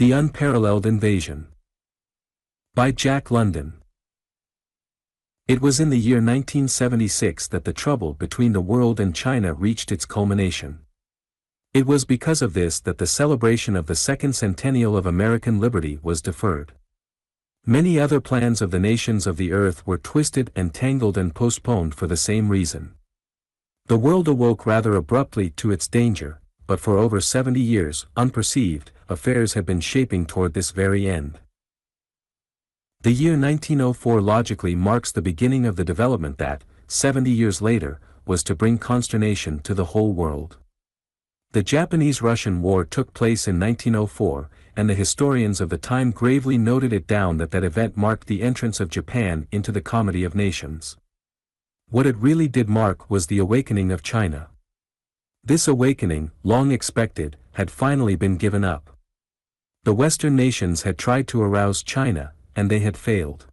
The Unparalleled Invasion. By Jack London. It was in the year 1976 that the trouble between the world and China reached its culmination. It was because of this that the celebration of the second centennial of American liberty was deferred. Many other plans of the nations of the earth were twisted and tangled and postponed for the same reason. The world awoke rather abruptly to its danger, but for over 70 years, unperceived, affairs have been shaping toward this very end. The year 1904 logically marks the beginning of the development that, 70 years later, was to bring consternation to the whole world. The Japanese-Russian War took place in 1904, and the historians of the time gravely noted it down that event marked the entrance of Japan into the comedy of nations. What it really did mark was the awakening of China. This awakening, long expected, had finally been given up. The Western nations had tried to arouse China, and they had failed.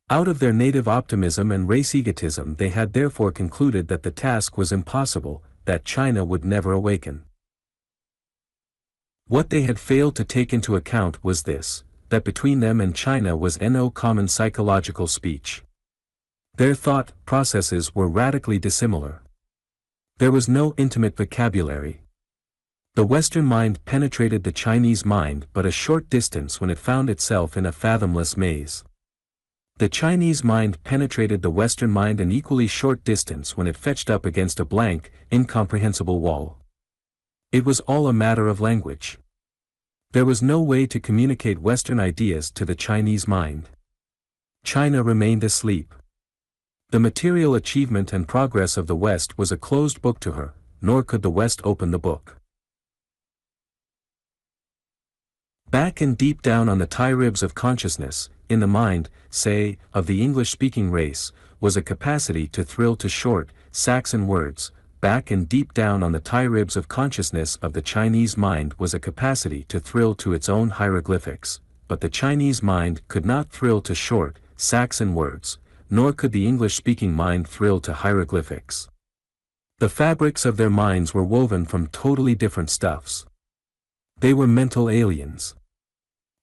Out of their native optimism and race egotism they had therefore concluded that the task was impossible, that China would never awaken. What they had failed to take into account was this, that between them and China was no common psychological speech. Their thought processes were radically dissimilar. There was no intimate vocabulary. The Western mind penetrated the Chinese mind but a short distance when it found itself in a fathomless maze. The Chinese mind penetrated the Western mind an equally short distance when it fetched up against a blank, incomprehensible wall. It was all a matter of language. There was no way to communicate Western ideas to the Chinese mind. China remained asleep. The material achievement and progress of the West was a closed book to her, nor could the West open the book. Back and deep down on the tie ribs of consciousness, in the mind, say, of the English-speaking race, was a capacity to thrill to short, Saxon words. Back and deep down on the tie ribs of consciousness of the Chinese mind was a capacity to thrill to its own hieroglyphics, but the Chinese mind could not thrill to short, Saxon words, nor could the English-speaking mind thrill to hieroglyphics. The fabrics of their minds were woven from totally different stuffs. They were mental aliens.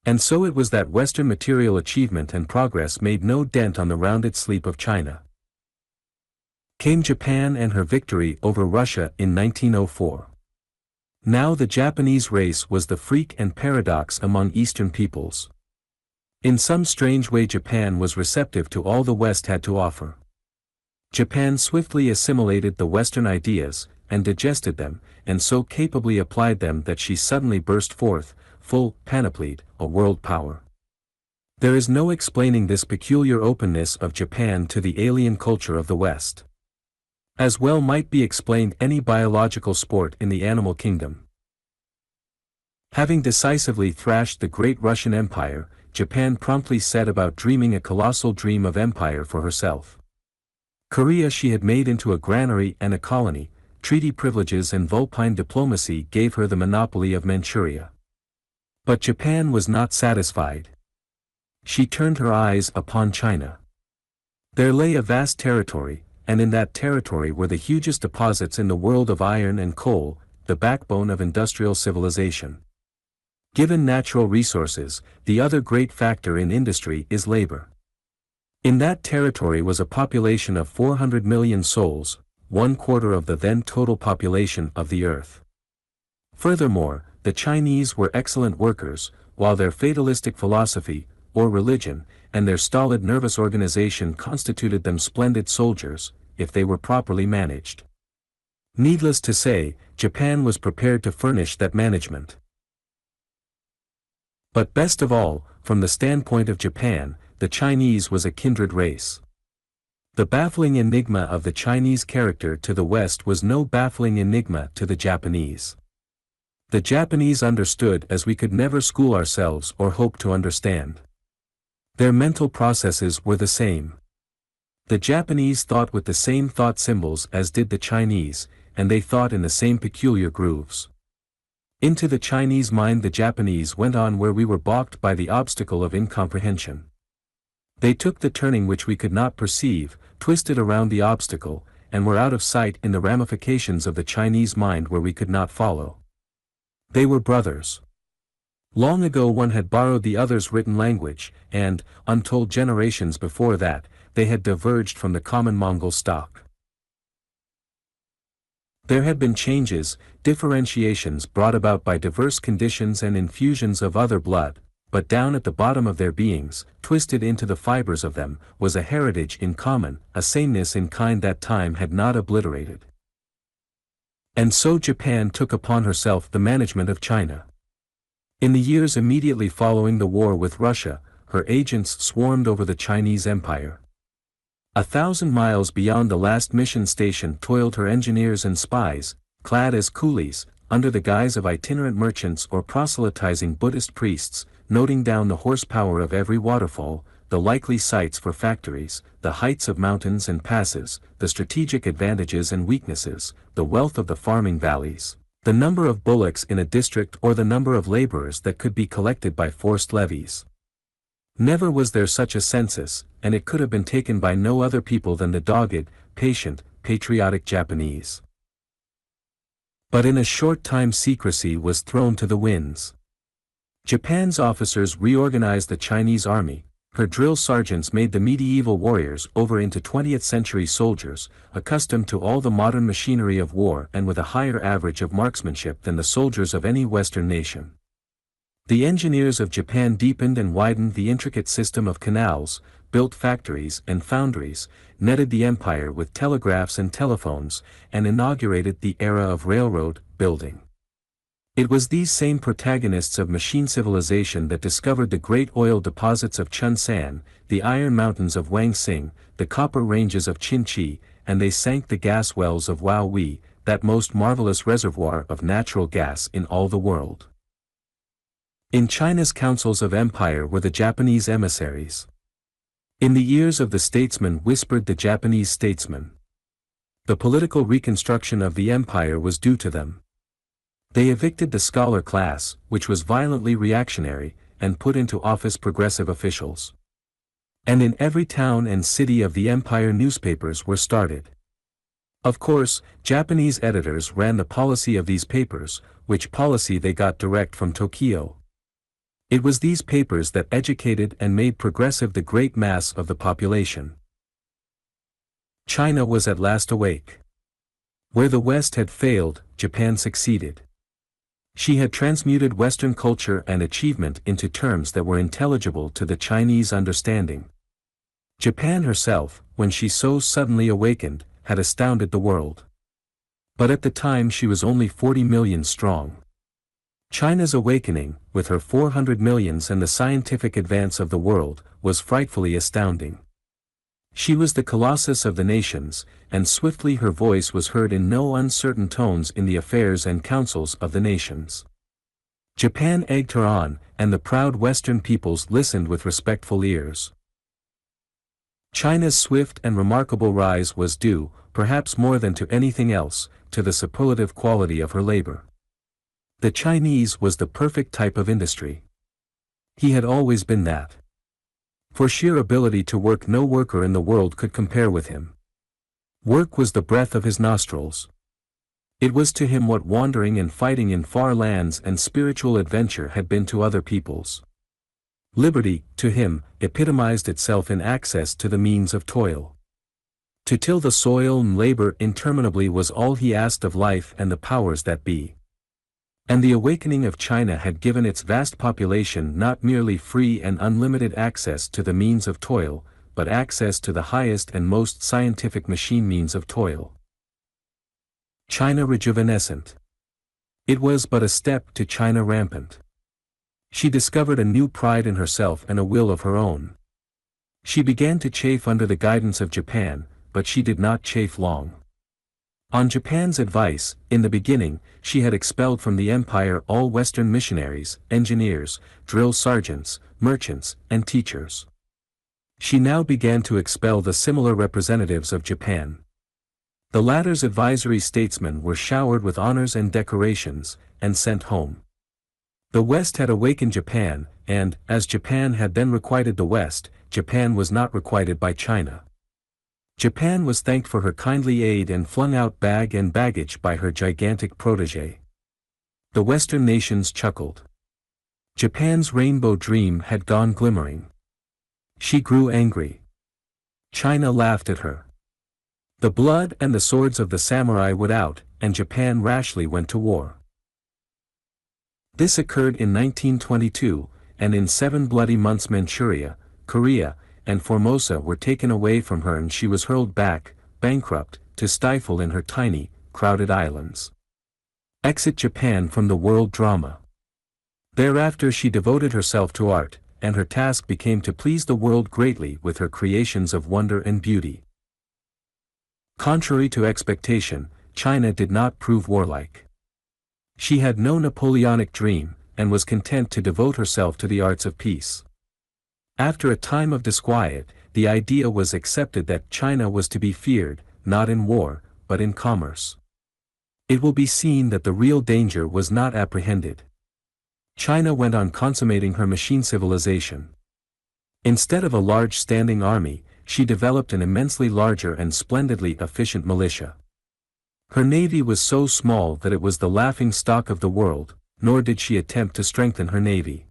And so it was that Western material achievement and progress made no dent on the rounded sleep of China. Came Japan and her victory over Russia in 1904. Now the Japanese race was the freak and paradox among Eastern peoples. In some strange way Japan was receptive to all the West had to offer. Japan swiftly assimilated the Western ideas, and digested them, and so capably applied them that she suddenly burst forth, full, panoplied, a world power. There is no explaining this peculiar openness of Japan to the alien culture of the West. As well might be explained any biological sport in the animal kingdom. Having decisively thrashed the great Russian Empire, Japan promptly set about dreaming a colossal dream of empire for herself. Korea she had made into a granary and a colony, treaty privileges and vulpine diplomacy gave her the monopoly of Manchuria. But Japan was not satisfied. She turned her eyes upon China. There lay a vast territory, and in that territory were the hugest deposits in the world of iron and coal, the backbone of industrial civilization. Given natural resources, the other great factor in industry is labor. In that territory was a population of 400 million souls, 1/4 of the then total population of the earth. Furthermore, the Chinese were excellent workers, while their fatalistic philosophy, or religion, and their stolid nervous organization constituted them splendid soldiers, if they were properly managed. Needless to say, Japan was prepared to furnish that management. But best of all, from the standpoint of Japan, the Chinese was a kindred race. The baffling enigma of the Chinese character to the West was no baffling enigma to the Japanese. The Japanese understood as we could never school ourselves or hope to understand. Their mental processes were the same. The Japanese thought with the same thought symbols as did the Chinese, and they thought in the same peculiar grooves. Into the Chinese mind the Japanese went on where we were balked by the obstacle of incomprehension. They took the turning which we could not perceive, twisted around the obstacle, and were out of sight in the ramifications of the Chinese mind where we could not follow. They were brothers. Long ago one had borrowed the other's written language, and, untold generations before that, they had diverged from the common Mongol stock. There had been changes, differentiations brought about by diverse conditions and infusions of other blood, but down at the bottom of their beings, twisted into the fibers of them, was a heritage in common, a sameness in kind that time had not obliterated. And so Japan took upon herself the management of China. In the years immediately following the war with Russia, her agents swarmed over the Chinese Empire. 1,000 miles beyond the last mission station toiled her engineers and spies, clad as coolies, under the guise of itinerant merchants or proselytizing Buddhist priests, noting down the horsepower of every waterfall, the likely sites for factories, the heights of mountains and passes, the strategic advantages and weaknesses, the wealth of the farming valleys, the number of bullocks in a district or the number of laborers that could be collected by forced levies. Never was there such a census, and it could have been taken by no other people than the dogged, patient, patriotic Japanese. But in a short time secrecy was thrown to the winds. Japan's officers reorganized the Chinese army, her drill sergeants made the medieval warriors over into 20th century soldiers, accustomed to all the modern machinery of war and with a higher average of marksmanship than the soldiers of any Western nation. The engineers of Japan deepened and widened the intricate system of canals, built factories and foundries, netted the empire with telegraphs and telephones, and inaugurated the era of railroad building. It was these same protagonists of machine civilization that discovered the great oil deposits of Chunsan, the iron mountains of Wangsing, the copper ranges of Chinchi, and they sank the gas wells of Waowei, that most marvelous reservoir of natural gas in all the world. In China's councils of empire were the Japanese emissaries. In the ears of the statesman whispered the Japanese statesman. The political reconstruction of the empire was due to them. They evicted the scholar class, which was violently reactionary, and put into office progressive officials. And in every town and city of the empire newspapers were started. Of course, Japanese editors ran the policy of these papers, which policy they got direct from Tokyo. It was these papers that educated and made progressive the great mass of the population. China was at last awake. Where the West had failed, Japan succeeded. She had transmuted Western culture and achievement into terms that were intelligible to the Chinese understanding. Japan herself, when she so suddenly awakened, had astounded the world. But at the time she was only 40 million strong. China's awakening, with her 400 millions and the scientific advance of the world, was frightfully astounding. She was the colossus of the nations, and swiftly her voice was heard in no uncertain tones in the affairs and councils of the nations. Japan egged her on, and the proud Western peoples listened with respectful ears. China's swift and remarkable rise was due, perhaps more than to anything else, to the superlative quality of her labor. The Chinese was the perfect type of industry. He had always been that. For sheer ability to work no worker in the world could compare with him. Work was the breath of his nostrils. It was to him what wandering and fighting in far lands and spiritual adventure had been to other peoples. Liberty, to him, epitomized itself in access to the means of toil. To till the soil and labor interminably was all he asked of life and the powers that be. And the awakening of China had given its vast population not merely free and unlimited access to the means of toil, but access to the highest and most scientific machine means of toil. China rejuvenescent. It was but a step to China rampant. She discovered a new pride in herself and a will of her own. She began to chafe under the guidance of Japan, but she did not chafe long. On Japan's advice, in the beginning, she had expelled from the empire all Western missionaries, engineers, drill sergeants, merchants, and teachers. She now began to expel the similar representatives of Japan. The latter's advisory statesmen were showered with honors and decorations, and sent home. The West had awakened Japan, and, as Japan had then requited the West, Japan was not requited by China. Japan was thanked for her kindly aid and flung out bag and baggage by her gigantic protégé. The Western nations chuckled. Japan's rainbow dream had gone glimmering. She grew angry. China laughed at her. The blood and the swords of the samurai would out, and Japan rashly went to war. This occurred in 1922, and in 7 bloody months Manchuria, Korea, and Formosa were taken away from her and she was hurled back, bankrupt, to stifle in her tiny, crowded islands. Exit Japan from the world drama. Thereafter she devoted herself to art, and her task became to please the world greatly with her creations of wonder and beauty. Contrary to expectation, China did not prove warlike. She had no Napoleonic dream, and was content to devote herself to the arts of peace. After a time of disquiet, the idea was accepted that China was to be feared, not in war, but in commerce. It will be seen that the real danger was not apprehended. China went on consummating her machine civilization. Instead of a large standing army, she developed an immensely larger and splendidly efficient militia. Her navy was so small that it was the laughing stock of the world, nor did she attempt to strengthen her navy.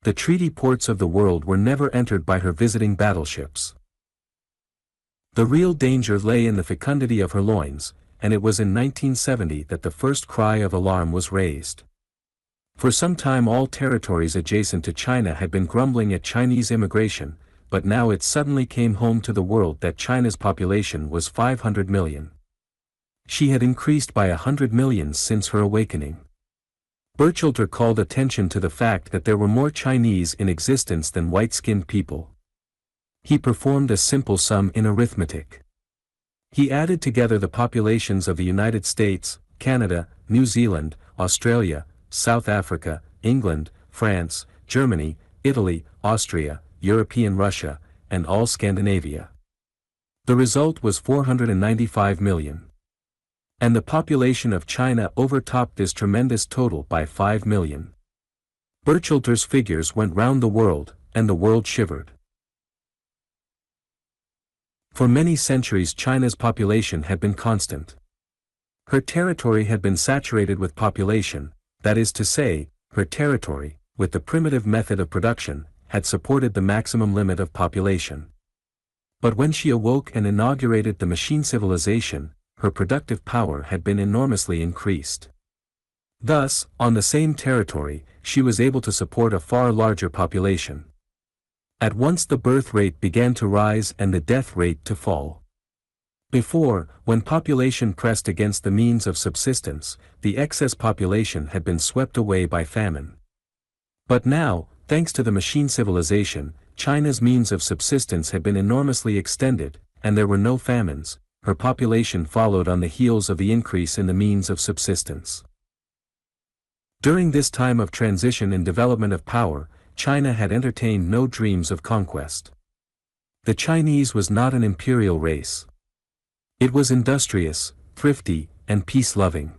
The treaty ports of the world were never entered by her visiting battleships. The real danger lay in the fecundity of her loins, and it was in 1970 that the first cry of alarm was raised. For some time all territories adjacent to China had been grumbling at Chinese immigration, but now it suddenly came home to the world that China's population was 500 million. She had increased by 100 million since her awakening. Burchilder called attention to the fact that there were more Chinese in existence than white-skinned people. He performed a simple sum in arithmetic. He added together the populations of the United States, Canada, New Zealand, Australia, South Africa, England, France, Germany, Italy, Austria, European Russia, and all Scandinavia. The result was 495 million. And the population of China overtopped this tremendous total by 5 million. Burchilder's figures went round the world, and the world shivered. For many centuries China's population had been constant. Her territory had been saturated with population, that is to say, her territory, with the primitive method of production, had supported the maximum limit of population. But when she awoke and inaugurated the machine civilization, her productive power had been enormously increased. Thus, on the same territory, she was able to support a far larger population. At once the birth rate began to rise and the death rate to fall. Before, when population pressed against the means of subsistence, the excess population had been swept away by famine. But now, thanks to the machine civilization, China's means of subsistence had been enormously extended, and there were no famines. Her population followed on the heels of the increase in the means of subsistence. During this time of transition and development of power, China had entertained no dreams of conquest. The Chinese was not an imperial race. It was industrious, thrifty, and peace-loving.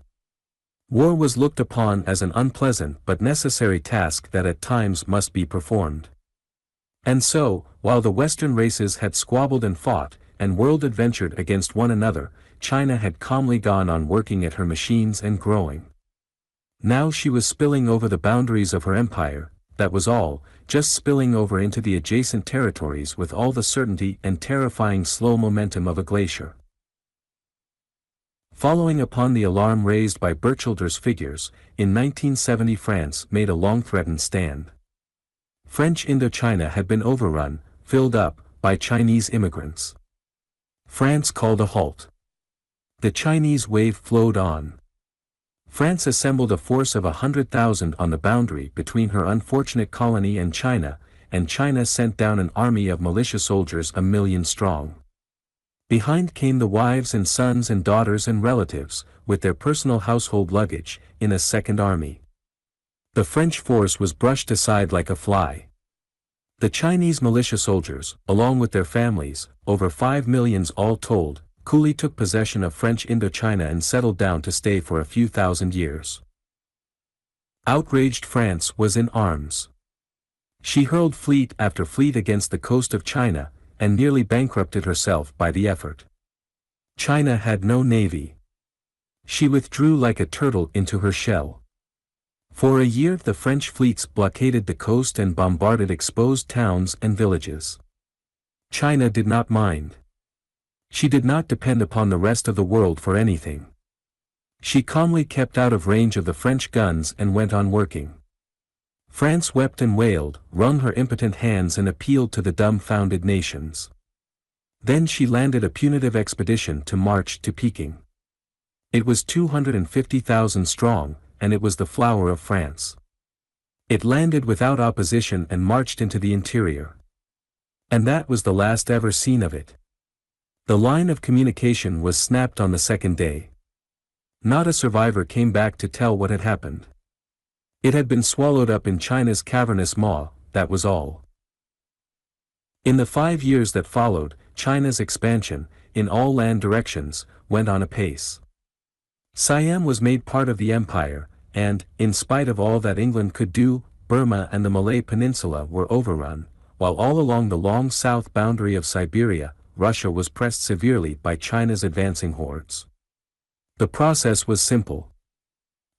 War was looked upon as an unpleasant but necessary task that at times must be performed. And so, while the Western races had squabbled and fought, and world adventured against one another, China had calmly gone on working at her machines and growing. Now she was spilling over the boundaries of her empire, that was all, just spilling over into the adjacent territories with all the certainty and terrifying slow momentum of a glacier. Following upon the alarm raised by Burchilder's figures, in 1970 France made a long-threatened stand. French Indochina had been overrun, filled up, by Chinese immigrants. France called a halt. The Chinese wave flowed on. France assembled a force of 100,000 on the boundary between her unfortunate colony and China sent down an army of militia soldiers 1 million strong. Behind came the wives and sons and daughters and relatives, with their personal household luggage, in a second army. The French force was brushed aside like a fly. The Chinese militia soldiers, along with their families, over 5 million all told, coolly took possession of French Indochina and settled down to stay for a few thousand years. Outraged France was in arms. She hurled fleet after fleet against the coast of China, and nearly bankrupted herself by the effort. China had no navy. She withdrew like a turtle into her shell. For a year the French fleets blockaded the coast and bombarded exposed towns and villages. China did not mind. She did not depend upon the rest of the world for anything. She calmly kept out of range of the French guns and went on working. France wept and wailed, wrung her impotent hands and appealed to the dumbfounded nations. Then she landed a punitive expedition to march to Peking. It was 250,000 strong, and it was the flower of France. It landed without opposition and marched into the interior. And that was the last ever seen of it. The line of communication was snapped on the second day. Not a survivor came back to tell what had happened. It had been swallowed up in China's cavernous maw, that was all. In the 5 years that followed, China's expansion, in all land directions, went on apace. Siam was made part of the empire, and, in spite of all that England could do, Burma and the Malay Peninsula were overrun, while all along the long south boundary of Siberia, Russia was pressed severely by China's advancing hordes. The process was simple.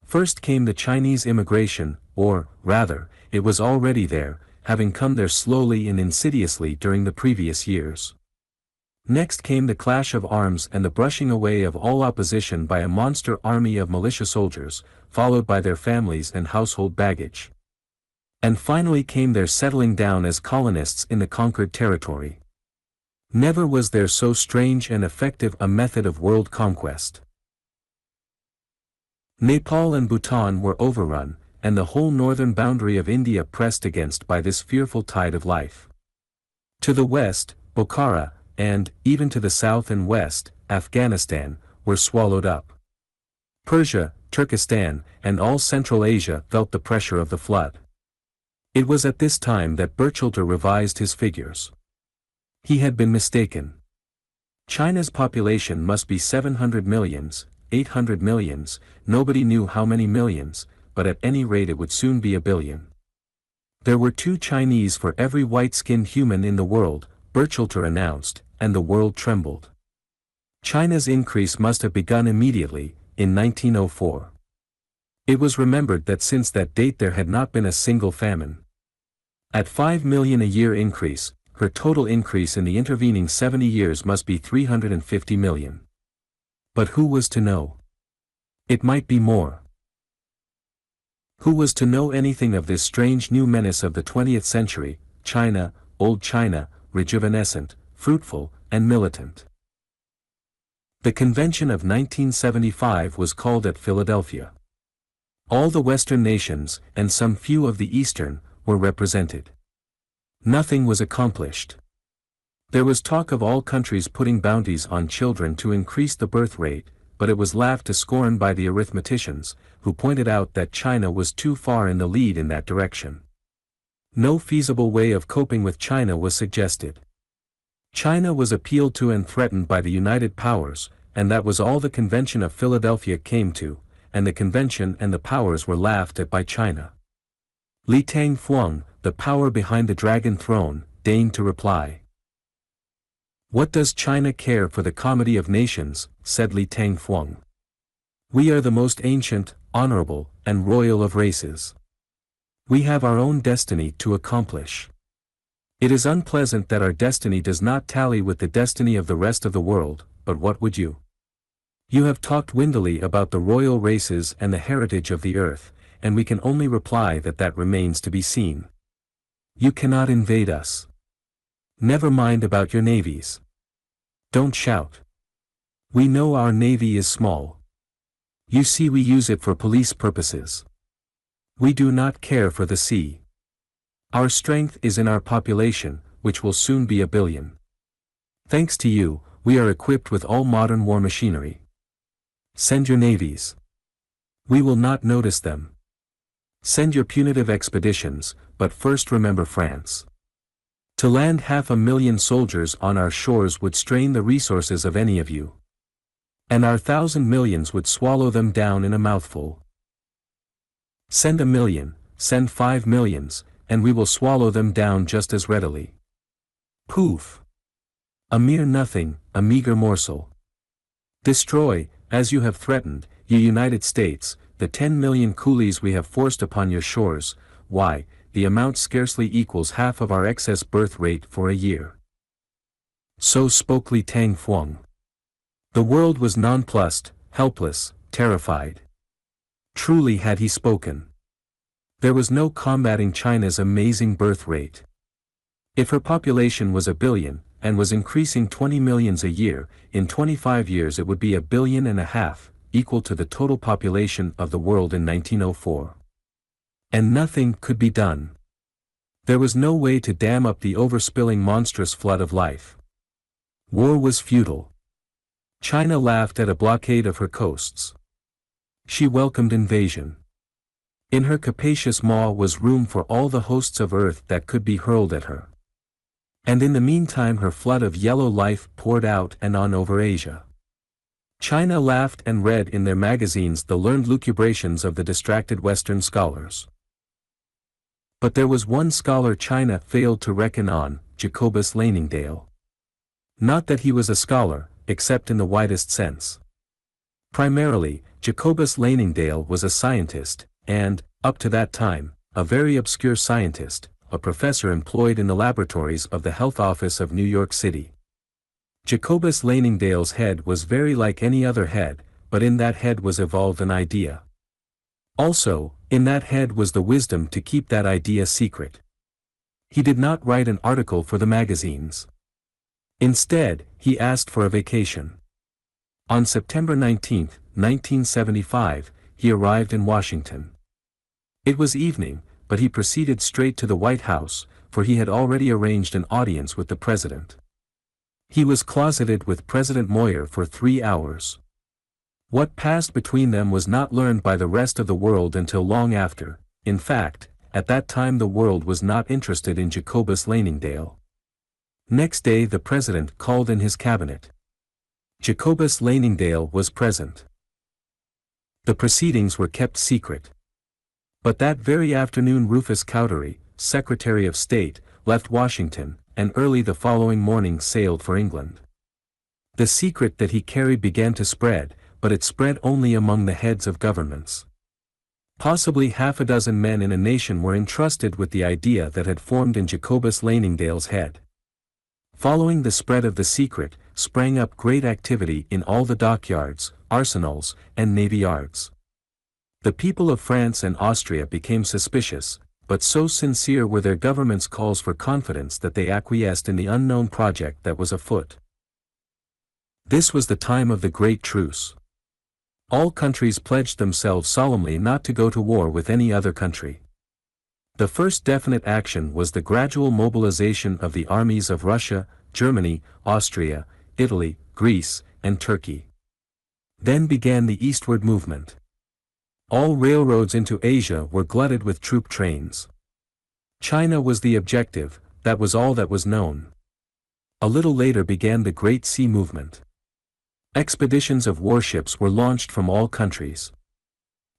First came the Chinese immigration, or, rather, it was already there, having come there slowly and insidiously during the previous years. Next came the clash of arms and the brushing away of all opposition by a monster army of militia soldiers, followed by their families and household baggage. And finally came their settling down as colonists in the conquered territory. Never was there so strange and effective a method of world conquest. Nepal and Bhutan were overrun, and the whole northern boundary of India pressed against by this fearful tide of life. To the west, Bokhara, and, even to the south and west, Afghanistan, were swallowed up. Persia, Turkestan, and all Central Asia felt the pressure of the flood. It was at this time that Burchell revised his figures. He had been mistaken. China's population must be 700 millions, 800 millions, nobody knew how many millions, but at any rate it would soon be 1 billion. There were 2 Chinese for every white-skinned human in the world, Burchell announced, and the world trembled. China's increase must have begun immediately, in 1904. It was remembered that since that date there had not been a single famine. At 5 million a year increase, her total increase in the intervening 70 years must be 350 million. But who was to know? It might be more. Who was to know anything of this strange new menace of the 20th century, China, old China, rejuvenescent, fruitful, and militant? The convention of 1975 was called at Philadelphia. All the Western nations, and some few of the Eastern, were represented. Nothing was accomplished. There was talk of all countries putting bounties on children to increase the birth rate, but it was laughed to scorn by the arithmeticians, who pointed out that China was too far in the lead in that direction. No feasible way of coping with China was suggested. China was appealed to and threatened by the United Powers, and that was all the Convention of Philadelphia came to, and the Convention and the powers were laughed at by China. Li Tangfuang, the power behind the Dragon Throne, deigned to reply. "What does China care for the comity of nations?" said Li Tangfuang. "We are the most ancient, honorable, and royal of races. We have our own destiny to accomplish. It is unpleasant that our destiny does not tally with the destiny of the rest of the world, but what would you? You have talked windily about the royal races and the heritage of the earth, and we can only reply that that remains to be seen. You cannot invade us. Never mind about your navies. Don't shout. We know our navy is small. You see, we use it for police purposes. We do not care for the sea. Our strength is in our population, which will soon be 1 billion. Thanks to you, we are equipped with all modern war machinery. Send your navies. We will not notice them. Send your punitive expeditions, but first remember France. To land 500,000 soldiers on our shores would strain the resources of any of you. And our 1,000 millions would swallow them down in a mouthful. Send 1 million, send 5 millions, and we will swallow them down just as readily. Poof! A mere nothing, a meager morsel. Destroy, as you have threatened, you United States, the 10 million coolies we have forced upon your shores, why, the amount scarcely equals half of our excess birth rate for a year. So spoke Li Tangfuang. The world was nonplussed, helpless, terrified. Truly had he spoken. There was no combating China's amazing birth rate. If her population was 1 billion, and was increasing 20 millions a year, in 25 years it would be 1.5 billion, equal to the total population of the world in 1904. And nothing could be done. There was no way to dam up the overspilling monstrous flood of life. War was futile. China laughed at a blockade of her coasts. She welcomed invasion. In her capacious maw was room for all the hosts of earth that could be hurled at her. And in the meantime her flood of yellow life poured out and on over Asia. China laughed and read in their magazines the learned lucubrations of the distracted Western scholars. But there was one scholar China failed to reckon on, Jacobus Laningdale. Not that he was a scholar, except in the widest sense. Primarily, Jacobus Laningdale was a scientist, and, up to that time, a very obscure scientist, a professor employed in the laboratories of the Health Office of New York City. Jacobus Laningdale's head was very like any other head, but in that head was evolved an idea. Also, in that head was the wisdom to keep that idea secret. He did not write an article for the magazines. Instead, he asked for a vacation. On September 19, 1975, he arrived in Washington. It was evening, but he proceeded straight to the White House, for he had already arranged an audience with the president. He was closeted with President Moyer for 3 hours. What passed between them was not learned by the rest of the world until long after. In fact, at that time the world was not interested in Jacobus Laningdale. Next day the president called in his cabinet. Jacobus Laningdale was present. The proceedings were kept secret. But that very afternoon Rufus Cowdery, Secretary of State, left Washington, and early the following morning sailed for England. The secret that he carried began to spread, but it spread only among the heads of governments. Possibly 6 men in a nation were entrusted with the idea that had formed in Jacobus Laningdale's head. Following the spread of the secret, sprang up great activity in all the dockyards, arsenals, and navy yards. The people of France and Austria became suspicious, but so sincere were their government's calls for confidence that they acquiesced in the unknown project that was afoot. This was the time of the Great Truce. All countries pledged themselves solemnly not to go to war with any other country. The first definite action was the gradual mobilization of the armies of Russia, Germany, Austria, Italy, Greece, and Turkey. Then began the eastward movement. All railroads into Asia were glutted with troop trains. China was the objective, that was all that was known. A little later began the Great Sea Movement. Expeditions of warships were launched from all countries.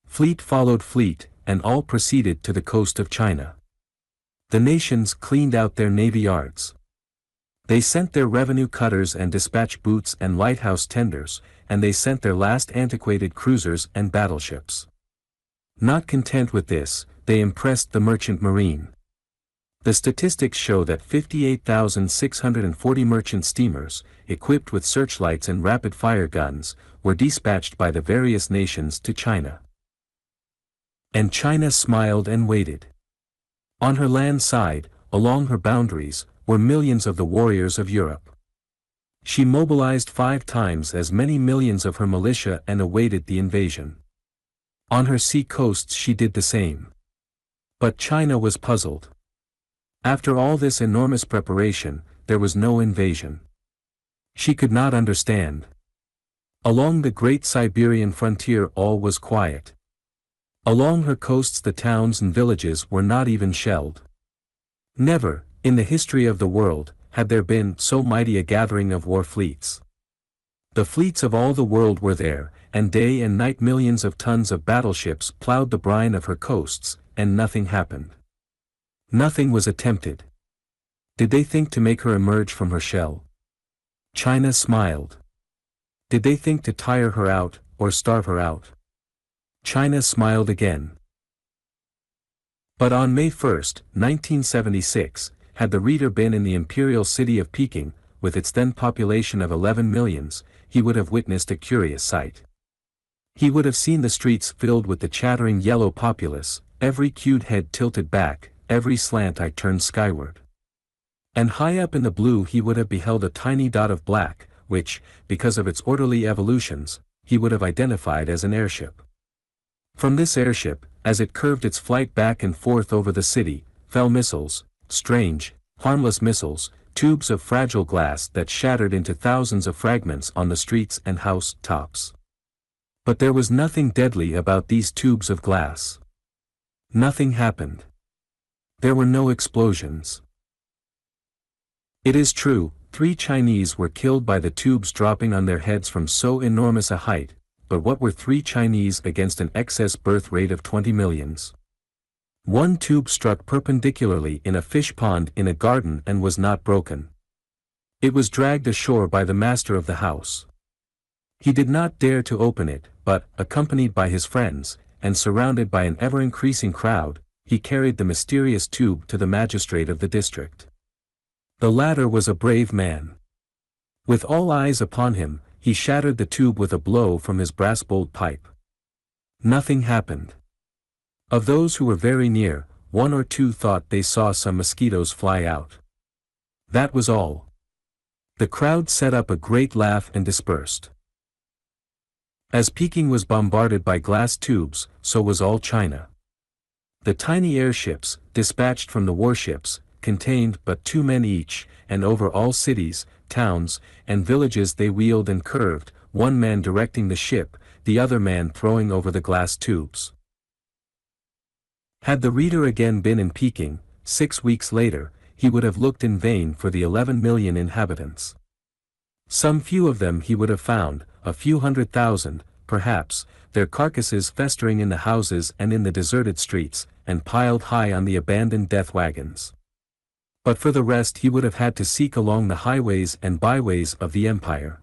Fleet followed fleet, and all proceeded to the coast of China. The nations cleaned out their navy yards. They sent their revenue cutters and dispatch boots and lighthouse tenders, and they sent their last antiquated cruisers and battleships. Not content with this, they impressed the merchant marine. The statistics show that 58,640 merchant steamers, equipped with searchlights and rapid-fire guns, were dispatched by the various nations to China. And China smiled and waited. On her land side, along her boundaries, were millions of the warriors of Europe. She mobilized 5 times as many millions of her militia and awaited the invasion. On her sea coasts she did the same. But China was puzzled. After all this enormous preparation, there was no invasion. She could not understand. Along the great Siberian frontier all was quiet. Along her coasts the towns and villages were not even shelled. Never, in the history of the world, had there been so mighty a gathering of war fleets. The fleets of all the world were there, and day and night millions of tons of battleships plowed the brine of her coasts, and nothing happened. Nothing was attempted. Did they think to make her emerge from her shell? China smiled. Did they think to tire her out, or starve her out? China smiled again. But on May 1, 1976, had the reader been in the imperial city of Peking, with its then population of 11 millions, he would have witnessed a curious sight. He would have seen the streets filled with the chattering yellow populace, every cute head tilted back, every slant eye turned skyward. And high up in the blue he would have beheld a tiny dot of black, which, because of its orderly evolutions, he would have identified as an airship. From this airship, as it curved its flight back and forth over the city, fell missiles, strange, harmless missiles, tubes of fragile glass that shattered into thousands of fragments on the streets and house tops. But there was nothing deadly about these tubes of glass. Nothing happened. There were no explosions. It is true, 3 Chinese were killed by the tubes dropping on their heads from so enormous a height, but what were 3 Chinese against an excess birth rate of 20 millions? One tube struck perpendicularly in a fish pond in a garden and was not broken. It was dragged ashore by the master of the house. He did not dare to open it, but, accompanied by his friends, and surrounded by an ever-increasing crowd, he carried the mysterious tube to the magistrate of the district. The latter was a brave man. With all eyes upon him, he shattered the tube with a blow from his brass-bowled pipe. Nothing happened. Of those who were very near, 1 or 2 thought they saw some mosquitoes fly out. That was all. The crowd set up a great laugh and dispersed. As Peking was bombarded by glass tubes, so was all China. The tiny airships, dispatched from the warships, contained but 2 men each, and over all cities, towns, and villages they wheeled and curved, 1 man directing the ship, the other man throwing over the glass tubes. Had the reader again been in Peking, 6 weeks later, he would have looked in vain for the 11 million inhabitants. Some few of them he would have found, a few 100,000, perhaps, their carcasses festering in the houses and in the deserted streets, and piled high on the abandoned death wagons. But for the rest he would have had to seek along the highways and byways of the empire.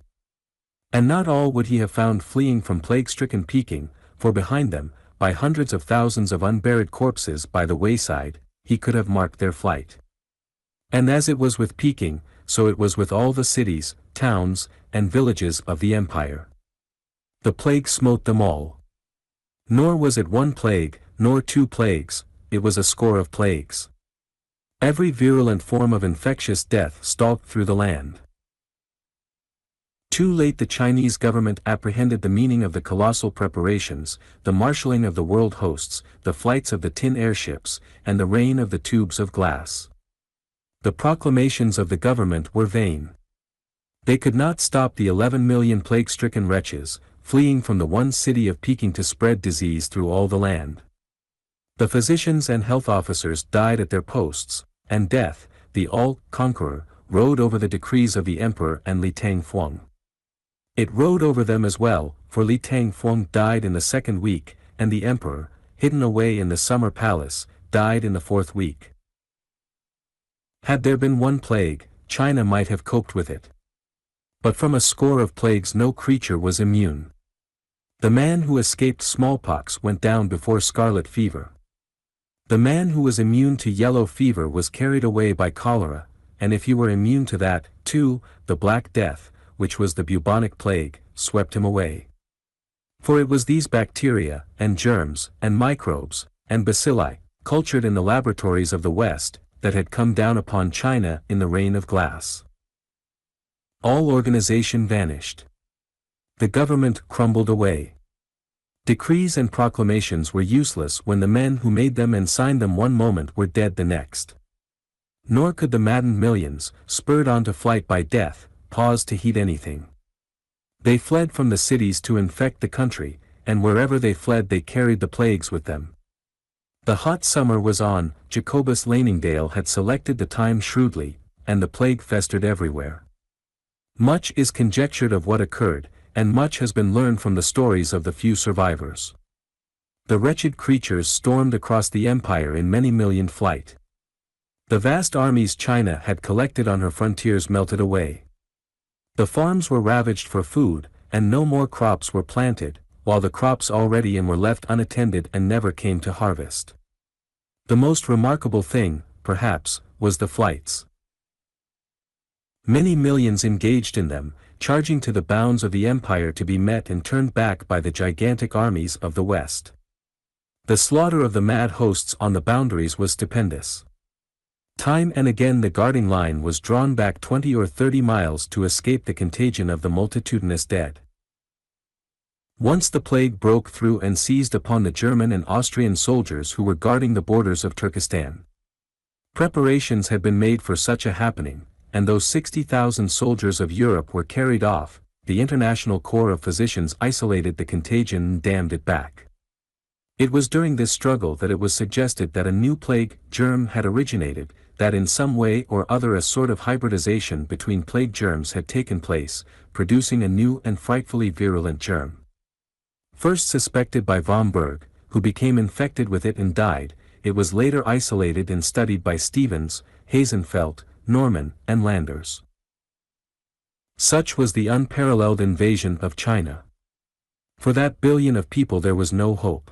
And not all would he have found fleeing from plague-stricken Peking, for behind them, by hundreds of thousands of unburied corpses by the wayside, he could have marked their flight. And as it was with Peking, so it was with all the cities, towns, and villages of the empire. The plague smote them all. Nor was it 1 plague, nor 2 plagues, it was a score of plagues. Every virulent form of infectious death stalked through the land. Too late the Chinese government apprehended the meaning of the colossal preparations, the marshalling of the world hosts, the flights of the tin airships, and the rain of the tubes of glass. The proclamations of the government were vain. They could not stop the 11 million plague-stricken wretches, fleeing from the one city of Peking to spread disease through all the land. The physicians and health officers died at their posts, and death, the all-conqueror, rode over the decrees of the emperor and Li Tangfeng. It rode over them as well, for Li Tangfeng died in the 2nd week, and the emperor, hidden away in the summer palace, died in the 4th week. Had there been 1 plague, China might have coped with it. But from a score of plagues no creature was immune. The man who escaped smallpox went down before scarlet fever. The man who was immune to yellow fever was carried away by cholera, and if he were immune to that, too, the Black Death, which was the bubonic plague, swept him away. For it was these bacteria, and germs, and microbes, and bacilli, cultured in the laboratories of the West, that had come down upon China in the rain of glass. All organization vanished. The government crumbled away. Decrees and proclamations were useless when the men who made them and signed them one moment were dead the next. Nor could the maddened millions, spurred on to flight by death, pause to heed anything. They fled from the cities to infect the country, and wherever they fled they carried the plagues with them. The hot summer was on, Jacobus Laningdale had selected the time shrewdly, and the plague festered everywhere. Much is conjectured of what occurred, and much has been learned from the stories of the few survivors. The wretched creatures stormed across the empire in many million flight. The vast armies China had collected on her frontiers melted away. The farms were ravaged for food, and no more crops were planted, while the crops already in were left unattended and never came to harvest. The most remarkable thing, perhaps, was the flights. Many millions engaged in them, charging to the bounds of the empire to be met and turned back by the gigantic armies of the West. The slaughter of the mad hosts on the boundaries was stupendous. Time and again the guarding line was drawn back 20 or 30 miles to escape the contagion of the multitudinous dead. Once the plague broke through and seized upon the German and Austrian soldiers who were guarding the borders of Turkestan. Preparations had been made for such a happening, and though 60,000 soldiers of Europe were carried off, the International Corps of Physicians isolated the contagion and dammed it back. It was during this struggle that it was suggested that a new plague germ had originated, that in some way or other a sort of hybridization between plague germs had taken place, producing a new and frightfully virulent germ. First suspected by von Berg, who became infected with it and died, it was later isolated and studied by Stevens, Hasenfeld, Norman, and Landers. Such was the unparalleled invasion of China. For that billion of people there was no hope.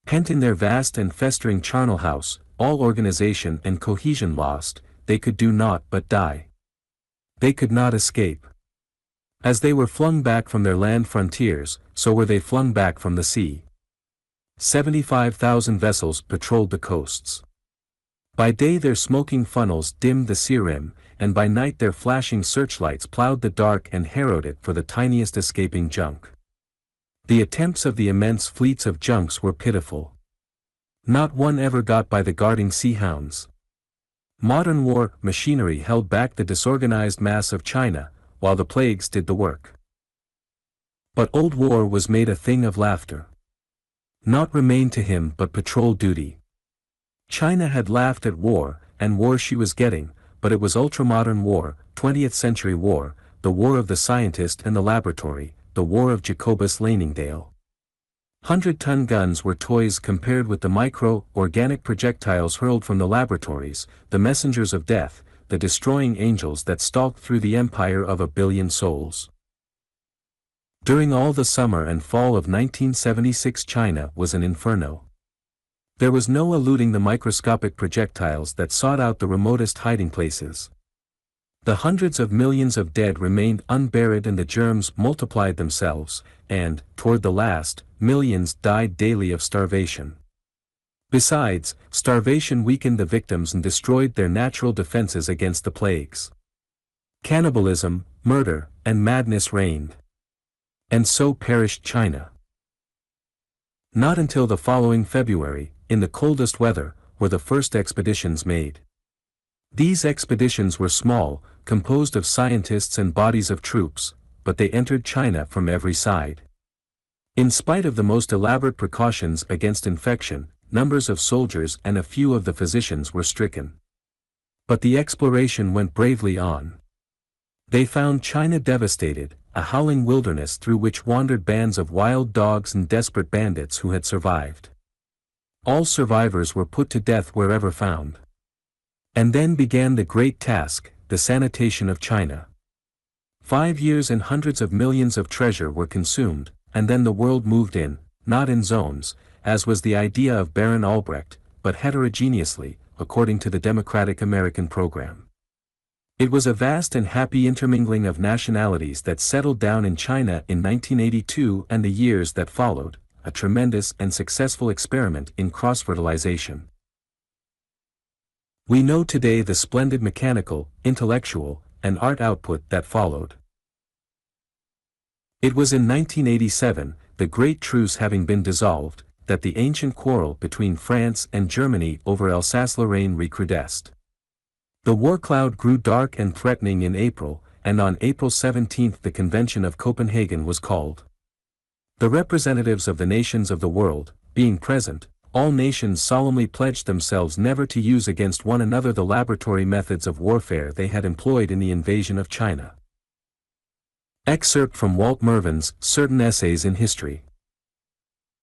Pent in their vast and festering charnel house, all organization and cohesion lost, they could do naught but die. They could not escape. As they were flung back from their land frontiers, so were they flung back from the sea. 75,000 vessels patrolled the coasts. By day their smoking funnels dimmed the sea rim, and by night their flashing searchlights plowed the dark and harrowed it for the tiniest escaping junk. The attempts of the immense fleets of junks were pitiful. Not one ever got by the guarding sea hounds. Modern war machinery held back the disorganized mass of China, while the plagues did the work. But old war was made a thing of laughter. Naught remained to him but patrol duty. China had laughed at war, and war she was getting, but it was ultramodern war, 20th century war, the war of the scientist and the laboratory, the war of Jacobus Laningdale. 100-ton guns were toys compared with the micro-organic projectiles hurled from the laboratories, the messengers of death, the destroying angels that stalked through the empire of a billion souls. During all the summer and fall of 1976 China was an inferno. There was no eluding the microscopic projectiles that sought out the remotest hiding places. The hundreds of millions of dead remained unburied and the germs multiplied themselves, and, toward the last, millions died daily of starvation. Besides, starvation weakened the victims and destroyed their natural defenses against the plagues. Cannibalism, murder, and madness reigned. And so perished China. Not until the following February, in the coldest weather, were the first expeditions made. These expeditions were small, composed of scientists and bodies of troops, but they entered China from every side. In spite of the most elaborate precautions against infection, numbers of soldiers and a few of the physicians were stricken. But the exploration went bravely on. They found China devastated, a howling wilderness through which wandered bands of wild dogs and desperate bandits who had survived. All survivors were put to death wherever found. And then began the great task, the sanitation of China. 5 years and hundreds of millions of treasure were consumed, and then the world moved in, not in zones, as was the idea of Baron Albrecht, but heterogeneously, according to the democratic American program. It was a vast and happy intermingling of nationalities that settled down in China in 1982 and the years that followed, a tremendous and successful experiment in cross-fertilization. We know today the splendid mechanical, intellectual, and art output that followed. It was in 1987, the Great Truce having been dissolved, that the ancient quarrel between France and Germany over Alsace-Lorraine recrudesced. The war cloud grew dark and threatening in April, and on April 17 the Convention of Copenhagen was called. The representatives of the nations of the world, being present, all nations solemnly pledged themselves never to use against one another the laboratory methods of warfare they had employed in the invasion of China. Excerpt from Walt Mervin's Certain Essays in History.